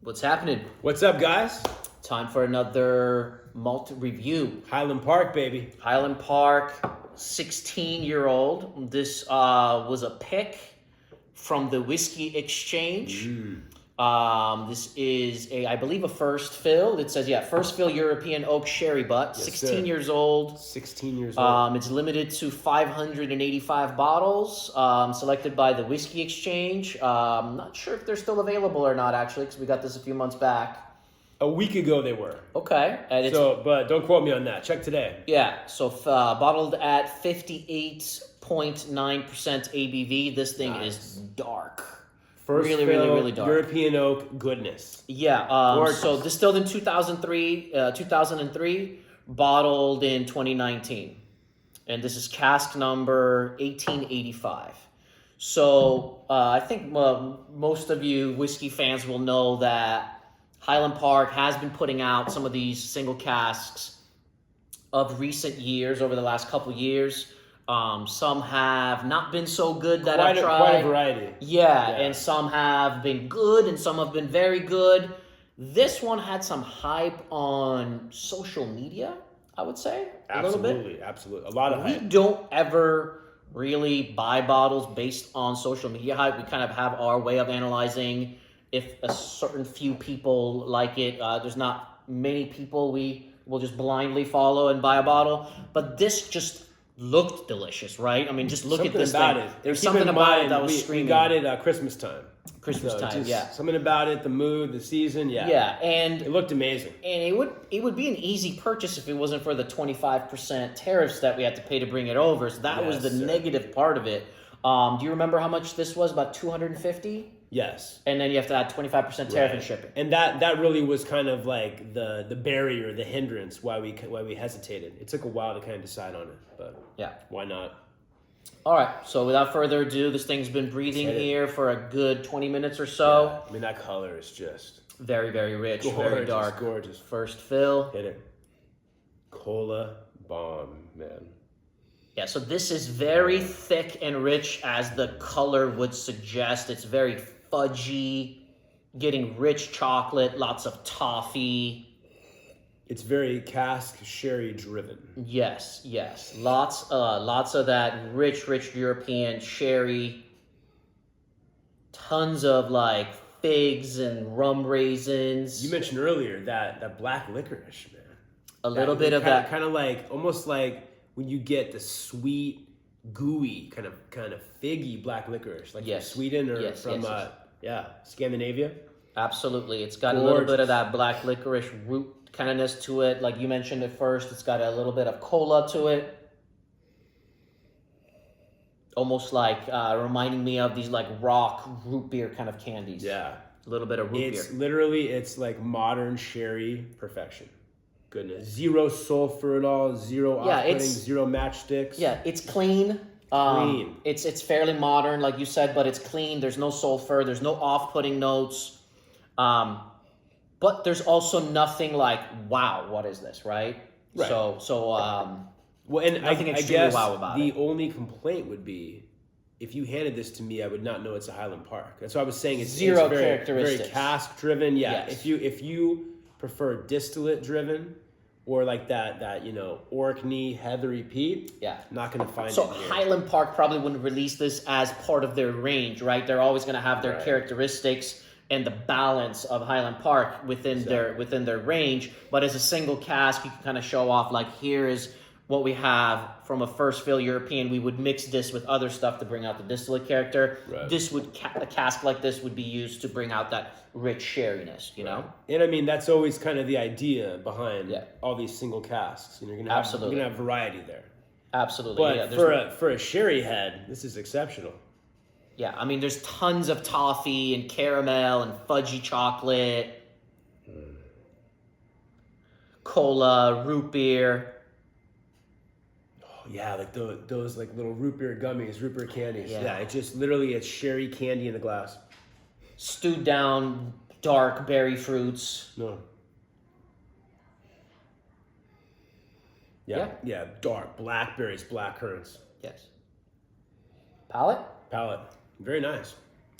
What's happening? What's up, guys? Time for another malt review. Highland Park, baby. Highland Park, 16-year-old. This was a pick from the Whisky Exchange. This is I believe a first fill. It says, first fill European oak sherry butt. Yes, 16 sir. years old. 16 years old. It's limited to 585 bottles, selected by the Whisky Exchange. I'm not sure if they're still available or not, actually, because we got this a few months back. A week ago they were. Okay. And but don't quote me on that. Check today. yeah, so bottled at 58.9% ABV. This thing is dark. First really, fill, really dark. European oak goodness. Yeah, so distilled in 2003, bottled in 2019. And this is cask number 1885. So I think most of you whiskey fans will know that Highland Park has been putting out some of these single casks of recent years, over the last couple years. Some have not been so good that I've tried. Quite a variety. Yeah, and some have been good and some have been very good. This one had some hype on social media, I would say, a little bit. Absolutely. A lot of hype. We don't ever really buy bottles based on social media hype. We kind of have our way of analyzing if a certain few people like it. There's not many people we will just blindly follow and buy a bottle. But this just looked delicious, right? I mean, just look something at this about thing. It. There's Keep something in about mind, it that was screaming. We got it Christmas time. Christmas time, yeah. Something about it, the mood, the season, Yeah, and it looked amazing. And it would be an easy purchase if it wasn't for the 25% tariffs that we had to pay to bring it over. So that was the negative part of it. Do you remember how much this was? About $250? Yes. And then you have to add 25% tariff and shipping. And that really was kind of like the barrier, the hindrance why we hesitated. It took a while to kind of decide on it, but yeah, why not? All right. So without further ado, this thing's been breathing here for a good 20 minutes or so. Yeah. I mean, that color is just very, very rich, gorgeous, very dark. Gorgeous. First fill. Hit it. Cola bomb, man. Yeah, so this is very thick and rich, as the color would suggest. It's very fudgy, getting rich chocolate, lots of toffee. It's very cask sherry driven. Yes. Lots of that rich European sherry. Tons of like figs and rum raisins. You mentioned earlier that black licorice, man. A little bit of that. Kind of like, almost like when you get the sweet, gooey, kind of figgy black licorice, like from Sweden or from Scandinavia. Absolutely. It's got a little bit of that black licorice root kindness to it. Like you mentioned at first, it's got a little bit of cola to it. Almost like reminding me of these like rock root beer kind of candies. Yeah. A little bit of root beer. It's like modern sherry perfection. Goodness. Zero sulfur at all, zero off-putting, zero matchsticks. Yeah, it's clean. Clean. It's fairly modern, like you said, but it's clean. There's no sulfur. There's no off-putting notes. But there's also nothing like, wow, what is this, right? Right. Well, and nothing I extremely guess wow about the it. only complaint would be, if you handed this to me, I would not know it's a Highland Park. That's why I was saying it's zero very, characteristics. very cask driven. Yeah. Yes. If you prefer distillate driven, or like that Orkney, heathery peat, not going to find it here. So Highland Park probably wouldn't release this as part of their range, right? They're always going to have their characteristics and the balance of Highland Park within their range. But as a single cask, you can kind of show off, like, here is what we have from a first fill European. We would mix this with other stuff to bring out the distillate character. Right. A cask like this would be used to bring out that rich sherryness, you know? And I mean, that's always kind of the idea behind all these single casks. You're gonna have variety there. Absolutely. But for a sherry head, this is exceptional. Yeah, I mean, there's tons of toffee and caramel and fudgy chocolate, cola, root beer. Oh yeah, like those like little root beer gummies, root beer candies. Yeah, it's sherry candy in the glass. Stewed down dark berry fruits. No. Yeah, dark blackberries, black currants. Yes. Palate? Very nice.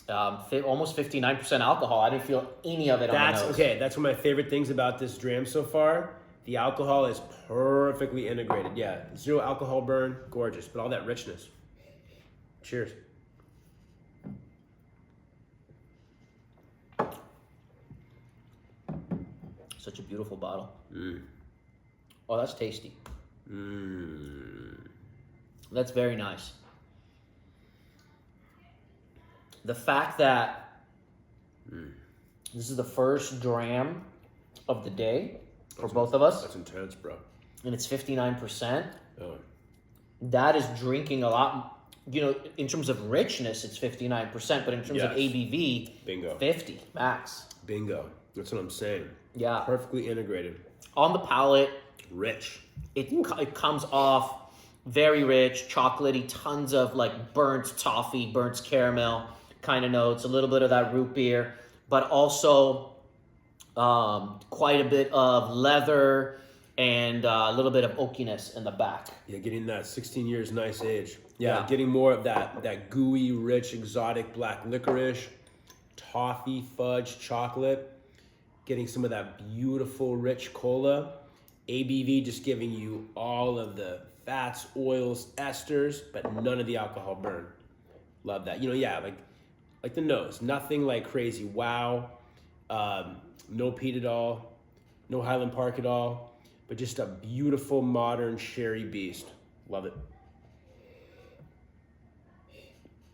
Almost 59% alcohol. I didn't feel any of it on the nose. Okay, that's one of my favorite things about this dram so far. The alcohol is perfectly integrated. Yeah, 0 alcohol burn, gorgeous, but all that richness. Cheers. Such a beautiful bottle. Oh, that's tasty. That's very nice. The fact that this is the first dram of the day for both of us. That's intense, bro. And it's 59%. Oh. That is drinking a lot. You know, in terms of richness, it's 59%, but in terms of ABV, bingo, 50 max. Bingo. That's what I'm saying. Yeah. Perfectly integrated. On the palate, rich. It comes off very rich, chocolatey, tons of like burnt toffee, burnt caramel kind of notes, a little bit of that root beer, but also quite a bit of leather and a little bit of oakiness in the back. Yeah, getting that 16 years nice age. Yeah, getting more of that gooey, rich, exotic black licorice, toffee, fudge, chocolate. Getting some of that beautiful, rich cola. ABV just giving you all of the fats, oils, esters, but none of the alcohol burn. Love that. You know, yeah, like the nose. Nothing like crazy wow. No peat at all. No Highland Park at all. But just a beautiful, modern sherry beast. Love it.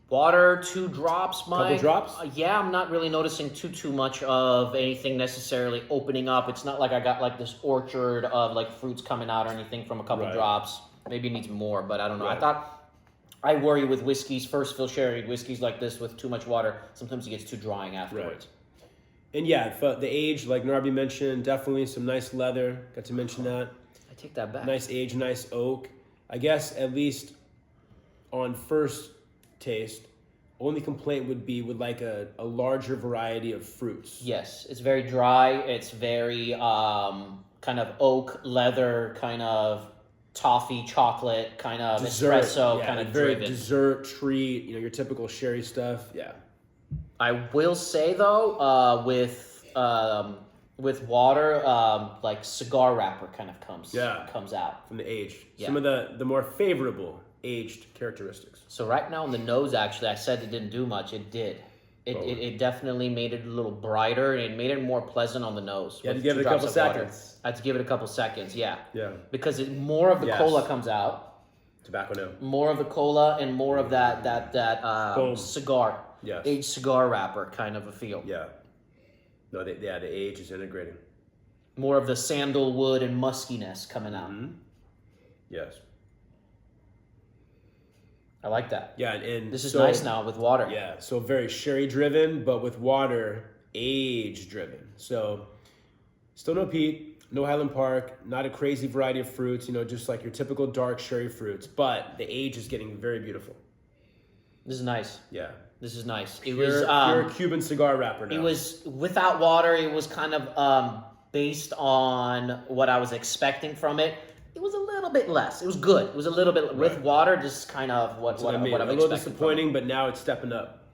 Water, 2 drops, Mike. Couple drops? Yeah, I'm not really noticing too much of anything necessarily opening up. It's not like I got like this orchard of like fruits coming out or anything from a couple drops. Maybe it needs more, but I don't know. I worry with whiskeys, first fill sherry whiskeys like this with too much water. Sometimes it gets too drying afterwards. And yeah, the age, like Narby mentioned, definitely some nice leather. Got to mention that. I take that back. Nice age, nice oak. I guess at least on first taste, only complaint would be with like a larger variety of fruits. Yes, it's very dry. It's very kind of oak, leather, kind of toffee, chocolate, kind of dessert, espresso, kind of very driven. Dessert, treat, you know, your typical sherry stuff. Yeah. I will say though, with water, like cigar wrapper kind of comes out from the age. Yeah. Some of the more favorable aged characteristics. So right now on the nose, actually, I said it didn't do much. It did. It definitely made it a little brighter, and it made it more pleasant on the nose. You had to give it a couple seconds. I had to give it a couple seconds, yeah. Yeah. Because more of the cola comes out. Tobacco note. More of the cola and more of that cigar. Yes. Aged cigar wrapper kind of a feel. Yeah. No, the age is integrating. More of the sandalwood and muskiness coming out. Mm-hmm. Yes. I like that. Yeah, and this is nice now with water. Yeah, so very sherry driven, but with water, age driven. So still no peat, no Highland Park, not a crazy variety of fruits, you know, just like your typical dark sherry fruits, but the age is getting very beautiful. This is nice. Yeah. This is nice. You're a Cuban cigar wrapper now. It was without water. It was kind of based on what I was expecting from it. It was a little bit less. It was good. It was a little bit with water, just kind of what I'm expecting. A little disappointing, but now it's stepping up.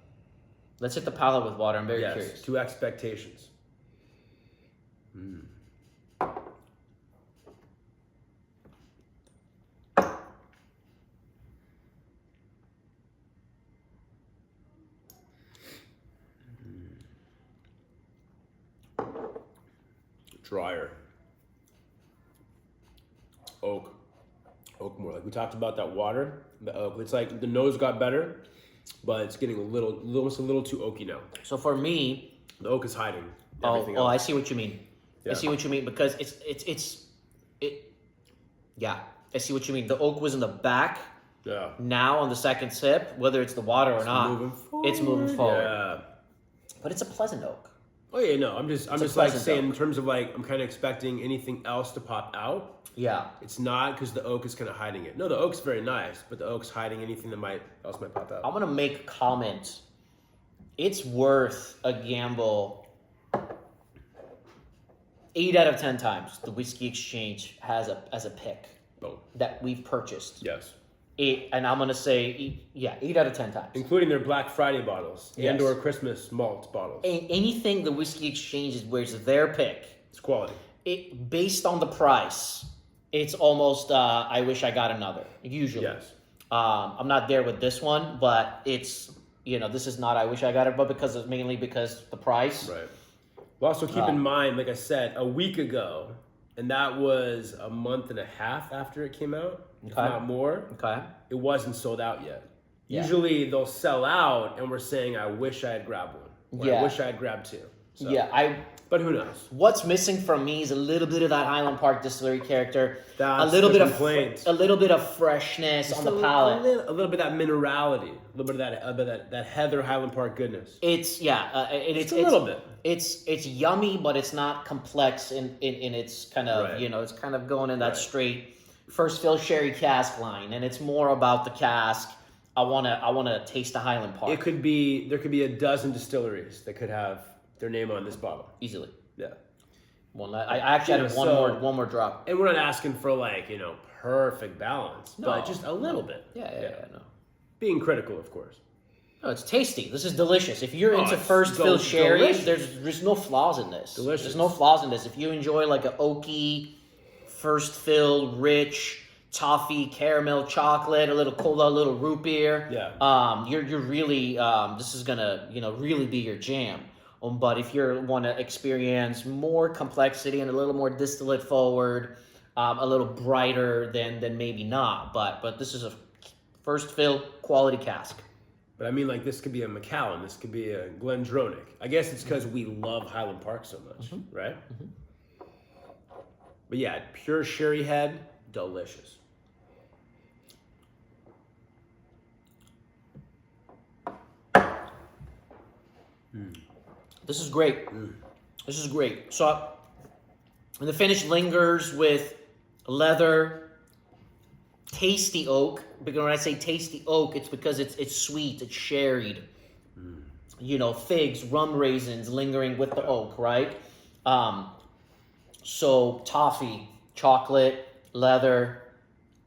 Let's hit the palate with water. I'm very curious. To expectations. Drier. Oak more. Like we talked about that water, the oak. It's like the nose got better, but it's getting almost a little too oaky now. So for me, the oak is hiding everything else. else. I see what you mean. Yeah. I see what you mean because yeah, I see what you mean. The oak was in the back. Yeah. Now on the second sip, whether it's the water or not, it's moving forward. Yeah. But it's a pleasant oak. Oh yeah, no, I'm just like saying in terms of like I'm kind of expecting anything else to pop out. Yeah. It's not because the oak is kind of hiding it. No, the oak's very nice, but the oak's hiding anything that else might pop out. I'm gonna make a comment. It's worth a gamble. 8 out of 10 times, the Whisky Exchange has as a pick that we've purchased. Yes. and I'm gonna say, 8 out of 10 times. Including their Black Friday bottles and Yes. or Christmas malt bottles. Anything the Whiskey Exchange is where it's their pick, It's quality. based on the price, it's almost I wish I got another. Usually, Yes. I'm not there with this one, but it's this is not I wish I got it, but mainly because the price. Right. Well, also keep in mind, like I said, a week ago, and that was a month and a half after it came out, if not more. Okay. It wasn't sold out yet. Yeah. Usually they'll sell out, and we're saying, "I wish I had grabbed one." Or, Yeah. I wish I had grabbed two. So, But who knows? What's missing from me is a little bit of that Highland Park distillery character, That's a little the bit complaint. a little bit of freshness on the palate. A little bit of that minerality, a little bit of that Heather Highland Park goodness. It's it's a little bit. It's yummy, but it's not complex in its kind of Right. it's kind of going in that Right. straight first fill sherry cask line, and it's more about the cask. I wanna taste the Highland Park. There could be a dozen distilleries that could have their name on this bottle. Easily. Yeah. Well, I actually had one more drop. And we're not asking for perfect balance, but just a little bit. Yeah, no. Being critical, of course. No, it's tasty. This is delicious. If you're into it's first fill sherry, delicious. there's no flaws in this. Delicious. There's no flaws in this. If you enjoy like an oaky, first fill, rich, toffee, caramel, chocolate, a little cola, a little root beer, you're really this is gonna really be your jam. But if you want to experience more complexity and a little more distillate forward, a little brighter, then maybe not. But this is a first fill quality cask. But I mean, this could be a Macallan. This could be a Glendronach. I guess it's because we love Highland Park so much, right? Mm-hmm. But yeah, pure sherry head, delicious. This is great. This is great. So, and the finish lingers with leather, tasty oak. Because when I say tasty oak, it's because it's sweet, it's sherried. Figs, rum raisins lingering with the oak, right? So toffee, chocolate, leather,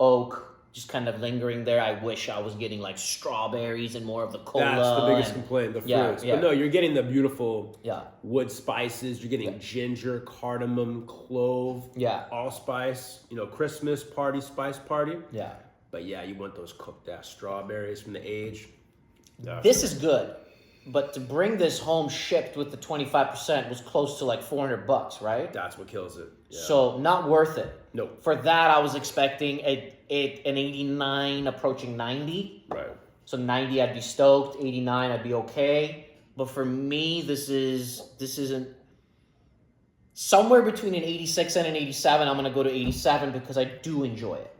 oak, just kind of lingering there. I wish I was getting strawberries and more of the cola. That's the biggest complaint, the fruits. Yeah. But no, you're getting the beautiful Yeah. wood spices. You're getting ginger, cardamom, clove, allspice, Christmas party, spice party. Yeah. But yeah, you want those cooked ass strawberries from the age. This is good. But to bring this home shipped with the 25% was close to $400, right? That's what kills it. Yeah. So not worth it. Nope. For that, I was expecting an 89 approaching 90. Right. So 90, I'd be stoked. 89, I'd be okay. But for me, this isn't somewhere between an 86 and an 87. I'm gonna go to 87 because I do enjoy it.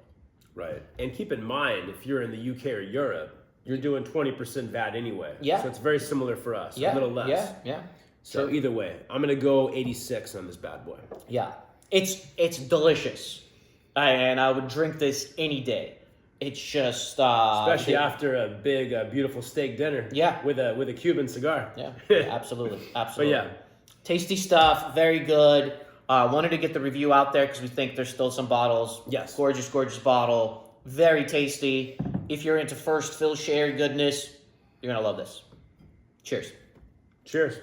Right. And keep in mind, if you're in the UK or Europe, you're doing 20% VAT anyway. Yeah. So it's very similar for us. Yeah. A little less. Yeah. So Sure. either way, I'm gonna go 86 on this bad boy. Yeah. It's delicious. And I would drink this any day. It's just Especially after a big, beautiful steak dinner. Yeah. With a Cuban cigar. Yeah, absolutely. But yeah. Tasty stuff, very good. Wanted to get the review out there because we think there's still some bottles. Yes. Gorgeous bottle. Very tasty. If you're into first fill sherry goodness, you're going to love this. Cheers. Cheers.